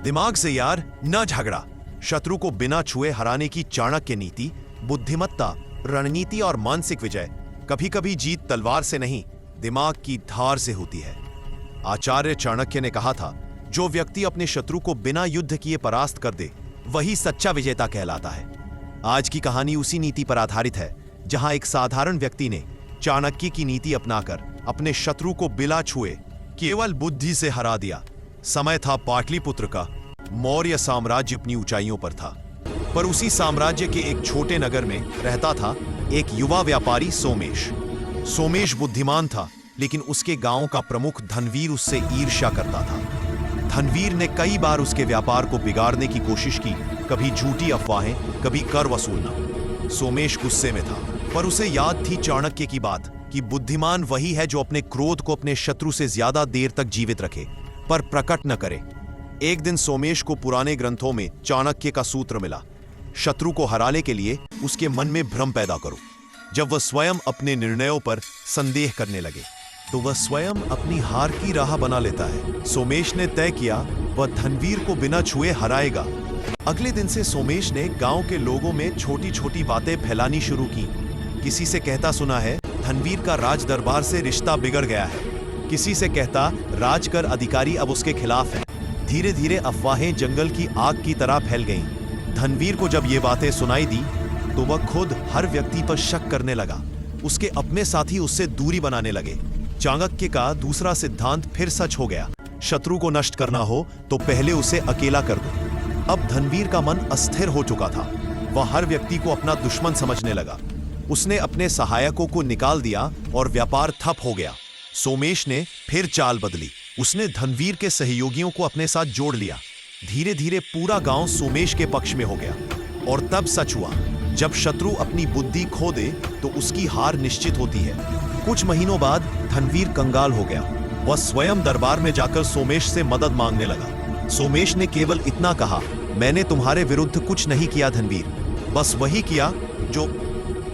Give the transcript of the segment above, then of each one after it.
दिमाग से यार, न झगड़ा। शत्रु को बिना छुए हराने की चाणक्य नीति, बुद्धिमत्ता, रणनीति और मानसिक विजय। कभी कभी जीत तलवार से नहीं, दिमाग की धार से होती है। आचार्य चाणक्य ने कहा था, जो व्यक्ति अपने शत्रु को बिना युद्ध किए परास्त कर दे, वही सच्चा विजेता कहलाता है। आज की कहानी उसी नीति पर आधारित है, जहां एक साधारण व्यक्ति ने चाणक्य की नीति अपनाकर अपने शत्रु को बिना छुए केवल बुद्धि से हरा दिया। समय था पाटलिपुत्र का। मौर्य साम्राज्य अपनी ऊंचाइयों पर था, पर उसी साम्राज्य के एक छोटे नगर में रहता था एक युवा व्यापारी सोमेश। सोमेश बुद्धिमान था, लेकिन उसके गांव का प्रमुख धनवीर उससे ईर्ष्या करता था। धनवीर ने कई बार उसके व्यापार को बिगाड़ने की कोशिश की, कभी झूठी अफवाहें, कभी कर वसूलना। सोमेश गुस्से में था, पर उसे याद थी चाणक्य की बात कि बुद्धिमान वही है जो अपने क्रोध को अपने शत्रु से ज्यादा देर तक जीवित रखे, पर प्रकट न करे। एक दिन सोमेश को पुराने ग्रंथों में चाणक्य का सूत्र मिला, शत्रु को हराने के लिए उसके मन में भ्रम पैदा करो। जब वह स्वयं अपने निर्णयों पर संदेह करने लगे, तो वह स्वयं अपनी हार की राह बना लेता है। सोमेश ने तय किया, वह धनवीर को बिना छुए हराएगा। अगले दिन से सोमेश ने गांव के लोगों में छोटी छोटी बातें फैलानी शुरू की। किसी से कहता सुना है, धनवीर का राज दरबार से रिश्ता बिगड़ गया है। किसी से कहता, राजकर अधिकारी अब उसके खिलाफ हैं। धीरे धीरे अफवाहें जंगल की आग की तरह फैल गईं। धनवीर को जब ये बातें सुनाई दी, तो वह खुद हर व्यक्ति पर शक करने लगा। उसके अपने साथी उससे दूरी बनाने लगे। चाणक्य का दूसरा सिद्धांत फिर सच हो गया, शत्रु को नष्ट करना हो तो पहले उसे अकेला कर दो। अब धनवीर का मन अस्थिर हो चुका था। वह हर व्यक्ति को अपना दुश्मन समझने लगा। उसने अपने सहायकों को निकाल दिया और व्यापार ठप हो गया। सोमेश ने फिर चाल बदली। उसने धनवीर के सहयोगियों को अपने साथ जोड़ लिया। धीरे धीरे पूरा गांव सोमेश के पक्ष में हो गया। और तब सच हुआ, जब शत्रु अपनी बुद्धि खो दे तो उसकी हार निश्चित होती है। कुछ महीनों बाद धनवीर कंगाल हो गया। वह स्वयं दरबार में जाकर सोमेश से मदद मांगने लगा। सोमेश ने केवल इतना कहा, मैंने तुम्हारे विरुद्ध कुछ नहीं किया धनवीर, बस वही किया जो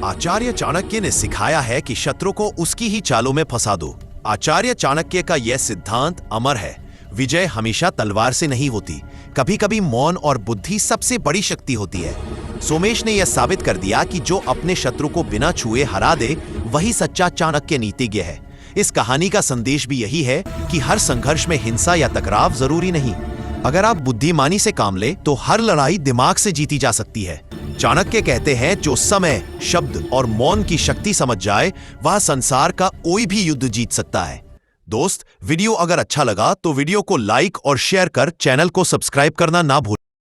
आचार्य चाणक्य ने सिखाया है कि शत्रु को उसकी ही चालों में फंसा दो। आचार्य चाणक्य का यह सिद्धांत अमर है, विजय हमेशा तलवार से नहीं होती, कभी कभी मौन और बुद्धि सबसे बड़ी शक्ति होती है। सोमेश ने यह साबित कर दिया कि जो अपने शत्रु को बिना छुए हरा दे, वही सच्चा चाणक्य नीतिज्ञ है। इस कहानी का संदेश भी यही है कि हर संघर्ष में हिंसा या टकराव जरूरी नहीं। अगर आप बुद्धिमानी से काम ले तो हर लड़ाई दिमाग से जीती जा सकती है। चाणक्य कहते हैं, जो समय, शब्द और मौन की शक्ति समझ जाए, वह संसार का कोई भी युद्ध जीत सकता है। दोस्त, वीडियो अगर अच्छा लगा तो वीडियो को लाइक और शेयर कर चैनल को सब्सक्राइब करना ना भूलें।